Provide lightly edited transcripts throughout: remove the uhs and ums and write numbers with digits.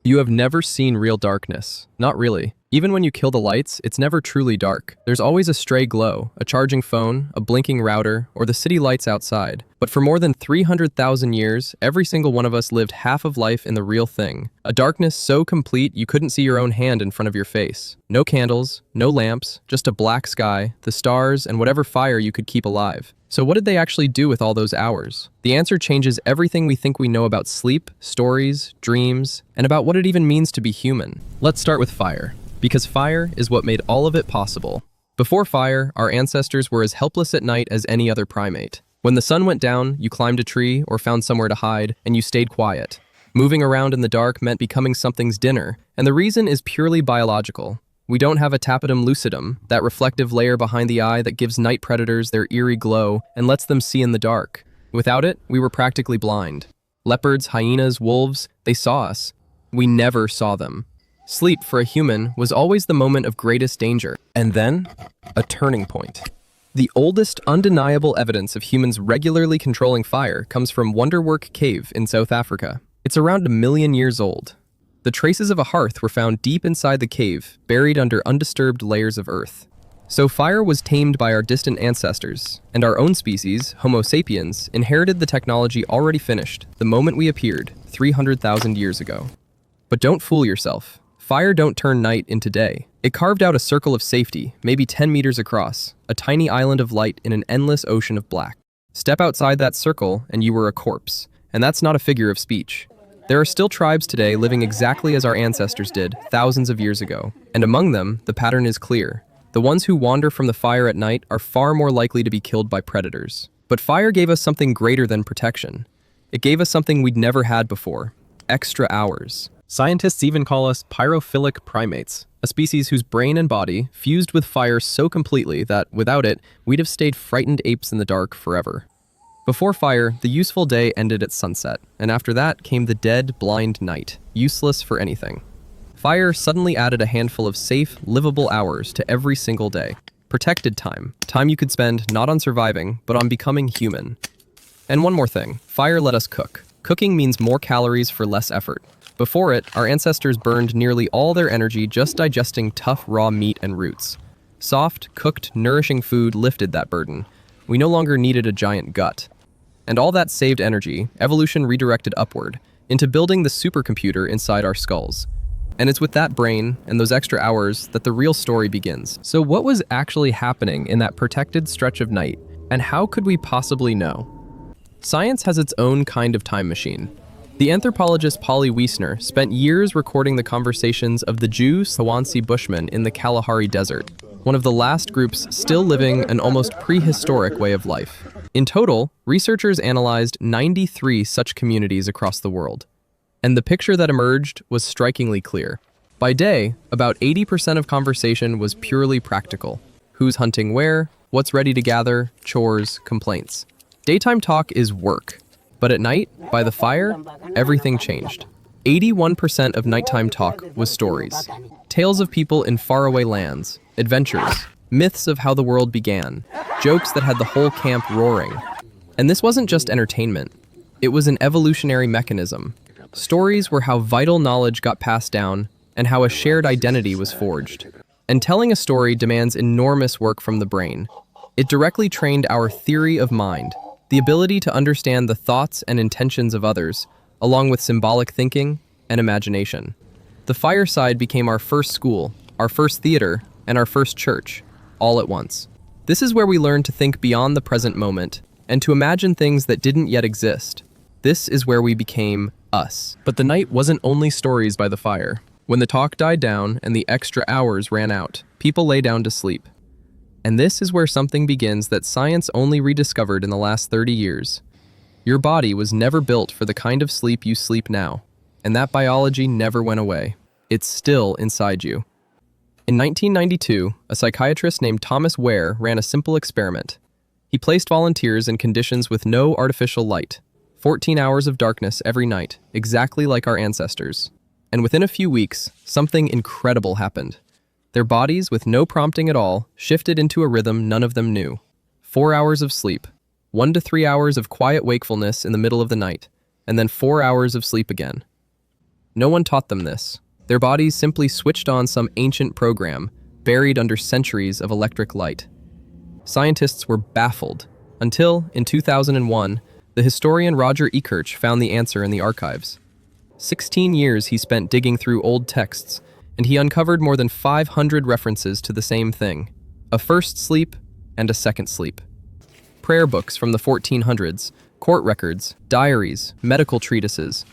You have never seen real darkness. Not really. Even when you kill the lights, it's never truly dark. There's always a stray glow, a charging phone, a blinking router, or the city lights outside. But for more than 300,000 years, every single one of us lived half of life in the real thing. A darkness so complete you couldn't see your own hand in front of your face. No candles, no lamps, just a black sky, the stars, and whatever fire you could keep alive. So what did they actually do with all those hours? The answer changes everything we think we know about sleep, stories, dreams, and about what it even means to be human. Let's start with fire, because fire is what made all of it possible. Before fire, our ancestors were as helpless at night as any other primate. When the sun went down, you climbed a tree or found somewhere to hide, and you stayed quiet. Moving around in the dark meant becoming something's dinner, and the reason is purely biological. We don't have a tapetum lucidum, that reflective layer behind the eye that gives night predators their eerie glow and lets them see in the dark. Without it, we were practically blind. Leopards, hyenas, wolves, they saw us. We never saw them. Sleep, for a human, was always the moment of greatest danger. And then, a turning point. The oldest undeniable evidence of humans regularly controlling fire comes from Wonderwork Cave in South Africa. It's around 1 million years old. The traces of a hearth were found deep inside the cave, buried under undisturbed layers of earth. So fire was tamed by our distant ancestors, and our own species, Homo sapiens, inherited the technology already finished the moment we appeared 300,000 years ago. But don't fool yourself. Fire don't turn night into day. It carved out a circle of safety, maybe 10 meters across, a tiny island of light in an endless ocean of black. Step outside that circle and you were a corpse, and that's not a figure of speech. There are still tribes today living exactly as our ancestors did thousands of years ago, and among them, the pattern is clear. The ones who wander from the fire at night are far more likely to be killed by predators. But fire gave us something greater than protection. It gave us something we'd never had before: extra hours. Scientists even call us pyrophilic primates, a species whose brain and body fused with fire so completely that, without it, we'd have stayed frightened apes in the dark forever. Before fire, the useful day ended at sunset, and after that came the dead, blind night, useless for anything. Fire suddenly added a handful of safe, livable hours to every single day. Protected time, time you could spend not on surviving, but on becoming human. And one more thing, fire let us cook. Cooking means more calories for less effort. Before it, our ancestors burned nearly all their energy just digesting tough raw meat and roots. Soft, cooked, nourishing food lifted that burden. We no longer needed a giant gut. And all that saved energy, evolution redirected upward, into building the supercomputer inside our skulls. And it's with that brain and those extra hours that the real story begins. So what was actually happening in that protected stretch of night, and how could we possibly know? Science has its own kind of time machine. The anthropologist Polly Wiesner spent years recording the conversations of the Jew Swansea Bushmen in the Kalahari Desert, one of the last groups still living an almost prehistoric way of life. In total, researchers analyzed 93 such communities across the world. And the picture that emerged was strikingly clear. By day, about 80% of conversation was purely practical. Who's hunting where, what's ready to gather, chores, complaints. Daytime talk is work. But at night, by the fire, everything changed. 81% of nighttime talk was stories. Tales of people in faraway lands, adventures, myths of how the world began, jokes that had the whole camp roaring. And this wasn't just entertainment. It was an evolutionary mechanism. Stories were how vital knowledge got passed down and how a shared identity was forged. And telling a story demands enormous work from the brain. It directly trained our theory of mind, the ability to understand the thoughts and intentions of others, along with symbolic thinking and imagination. The fireside became our first school, our first theater, and our first church, all at once. This is where we learned to think beyond the present moment and to imagine things that didn't yet exist. This is where we became us. But the night wasn't only stories by the fire. When the talk died down and the extra hours ran out, people lay down to sleep. And this is where something begins that science only rediscovered in the last 30 years. Your body was never built for the kind of sleep you sleep now, and that biology never went away. It's still inside you. In 1992, a psychiatrist named Thomas Ware ran a simple experiment. He placed volunteers in conditions with no artificial light, 14 hours of darkness every night, exactly like our ancestors. And within a few weeks, something incredible happened. Their bodies, with no prompting at all, shifted into a rhythm none of them knew. 4 hours of sleep, 1 to 3 hours of quiet wakefulness in the middle of the night, and then 4 hours of sleep again. No one taught them this. Their bodies simply switched on some ancient program, buried under centuries of electric light. Scientists were baffled, until, in 2001, the historian Roger Ekirch found the answer in the archives. 16 years he spent digging through old texts, and he uncovered more than 500 references to the same thing: a first sleep and a second sleep. Prayer books from the 1400s, court records, diaries, medical treatises,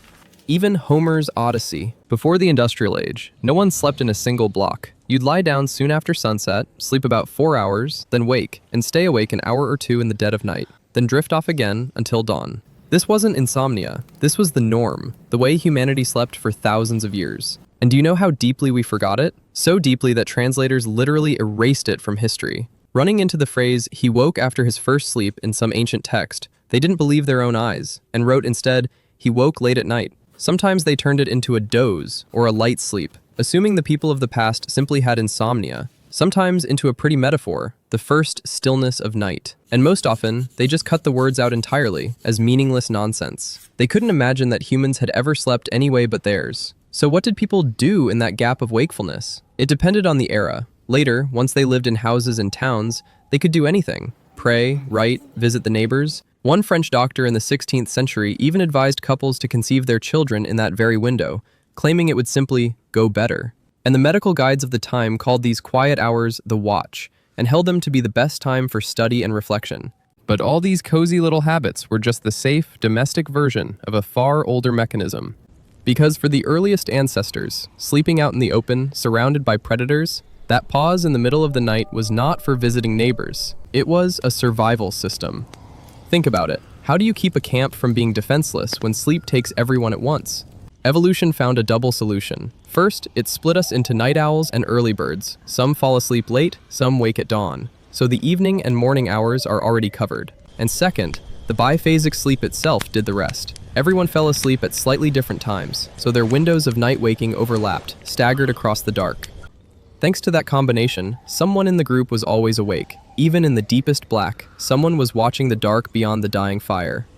even Homer's Odyssey. Before the Industrial Age, no one slept in a single block. You'd lie down soon after sunset, sleep about 4 hours, then wake, and stay awake an hour or two in the dead of night, then drift off again until dawn. This wasn't insomnia. This was the norm, the way humanity slept for thousands of years. And do you know how deeply we forgot it? So deeply that translators literally erased it from history. Running into the phrase, "he woke after his first sleep" in some ancient text, they didn't believe their own eyes, and wrote instead, "he woke late at night." Sometimes they turned it into a doze, or a light sleep, assuming the people of the past simply had insomnia. Sometimes into a pretty metaphor, the first stillness of night. And most often, they just cut the words out entirely, as meaningless nonsense. They couldn't imagine that humans had ever slept any way but theirs. So what did people do in that gap of wakefulness? It depended on the era. Later, once they lived in houses and towns, they could do anything: pray, write, visit the neighbors. One French doctor in the 16th century even advised couples to conceive their children in that very window, claiming it would simply go better. And the medical guides of the time called these quiet hours the watch, and held them to be the best time for study and reflection. But all these cozy little habits were just the safe, domestic version of a far older mechanism. Because for the earliest ancestors, sleeping out in the open, surrounded by predators, that pause in the middle of the night was not for visiting neighbors. It was a survival system. Think about it. How do you keep a camp from being defenseless when sleep takes everyone at once? Evolution found a double solution. First, it split us into night owls and early birds. Some fall asleep late, some wake at dawn. So the evening and morning hours are already covered. And second, the biphasic sleep itself did the rest. Everyone fell asleep at slightly different times, so their windows of night waking overlapped, staggered across the dark. Thanks to that combination, someone in the group was always awake. Even in the deepest black, someone was watching the dark beyond the dying fire.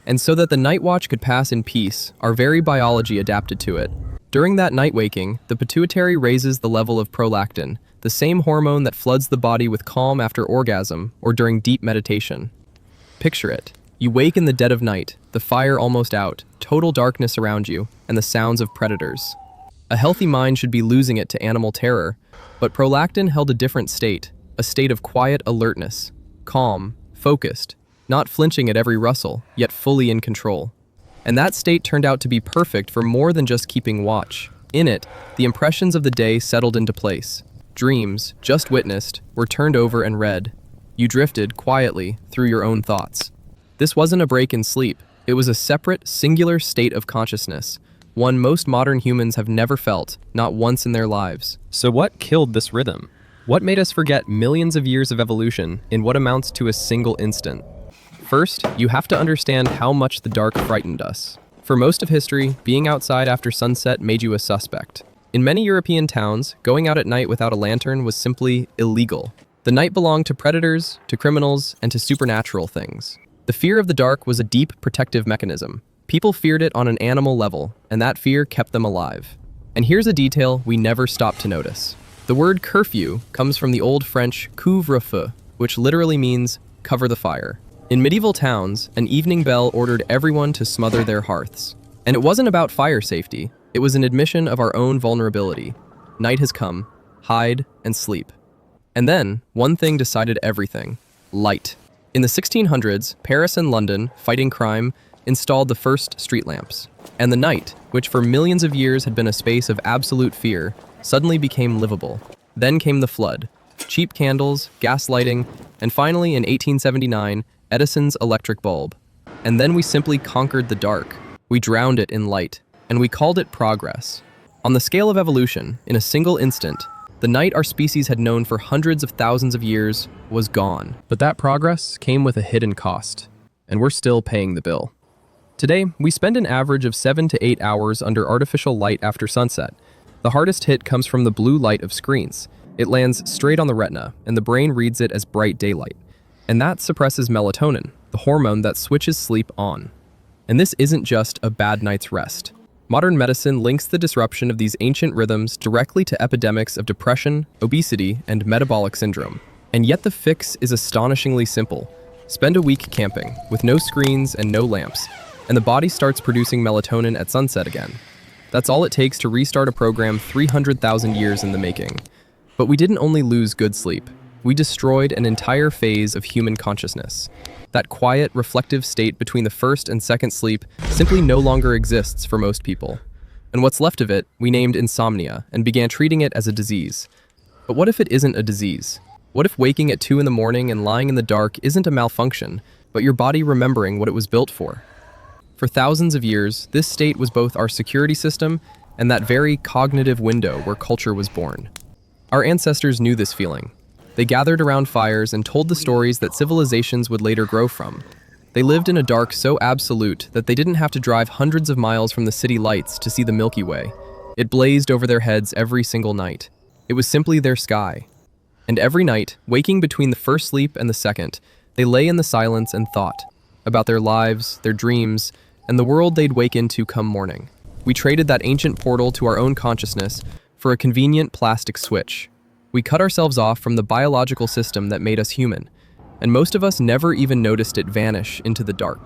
And so that the night watch could pass in peace, our very biology adapted to it. During that night waking, the pituitary raises the level of prolactin, the same hormone that floods the body with calm after orgasm or during deep meditation. Picture it. You wake in the dead of night, the fire almost out, total darkness around you, and the sounds of predators. A healthy mind should be losing it to animal terror, but prolactin held a different state, a state of quiet alertness, calm, focused, not flinching at every rustle, yet fully in control. And that state turned out to be perfect for more than just keeping watch. In it, the impressions of the day settled into place. Dreams, just witnessed, were turned over and read. You drifted, quietly, through your own thoughts. This wasn't a break in sleep. It was a separate, singular state of consciousness, one most modern humans have never felt, not once in their lives. So what killed this rhythm? What made us forget millions of years of evolution in what amounts to a single instant? First, you have to understand how much the dark frightened us. For most of history, being outside after sunset made you a suspect. In many European towns, going out at night without a lantern was simply illegal. The night belonged to predators, to criminals, and to supernatural things. The fear of the dark was a deep protective mechanism. People feared it on an animal level, and that fear kept them alive. And here's a detail we never stop to notice. The word curfew comes from the Old French couvre-feu, which literally means cover the fire. In medieval towns, an evening bell ordered everyone to smother their hearths. And it wasn't about fire safety, it was an admission of our own vulnerability. Night has come, hide and sleep. And then, one thing decided everything: light. In the 1600s, Paris and London, fighting crime, installed the first street lamps. And the night, which for millions of years had been a space of absolute fear, suddenly became livable. Then came the flood. Cheap candles, gas lighting, and finally in 1879, Edison's electric bulb. And then we simply conquered the dark. We drowned it in light, and we called it progress. On the scale of evolution, in a single instant, the night our species had known for hundreds of thousands of years was gone. But that progress came with a hidden cost, and we're still paying the bill. Today, we spend an average of 7 to 8 hours under artificial light after sunset. The hardest hit comes from the blue light of screens. It lands straight on the retina, and the brain reads it as bright daylight. And that suppresses melatonin, the hormone that switches sleep on. And this isn't just a bad night's rest. Modern medicine links the disruption of these ancient rhythms directly to epidemics of depression, obesity, and metabolic syndrome. And yet the fix is astonishingly simple. Spend a week camping, with no screens and no lamps, and the body starts producing melatonin at sunset again. That's all it takes to restart a program 300,000 years in the making. But we didn't only lose good sleep. We destroyed an entire phase of human consciousness. That quiet, reflective state between the first and second sleep simply no longer exists for most people. And what's left of it, we named insomnia and began treating it as a disease. But what if it isn't a disease? What if waking at 2 in the morning and lying in the dark isn't a malfunction, but your body remembering what it was built for? For thousands of years, this state was both our security system and that very cognitive window where culture was born. Our ancestors knew this feeling. They gathered around fires and told the stories that civilizations would later grow from. They lived in a dark so absolute that they didn't have to drive hundreds of miles from the city lights to see the Milky Way. It blazed over their heads every single night. It was simply their sky. And every night, waking between the first sleep and the second, they lay in the silence and thought about their lives, their dreams, and the world they'd wake into come morning. We traded that ancient portal to our own consciousness for a convenient plastic switch. We cut ourselves off from the biological system that made us human, and most of us never even noticed it vanish into the dark.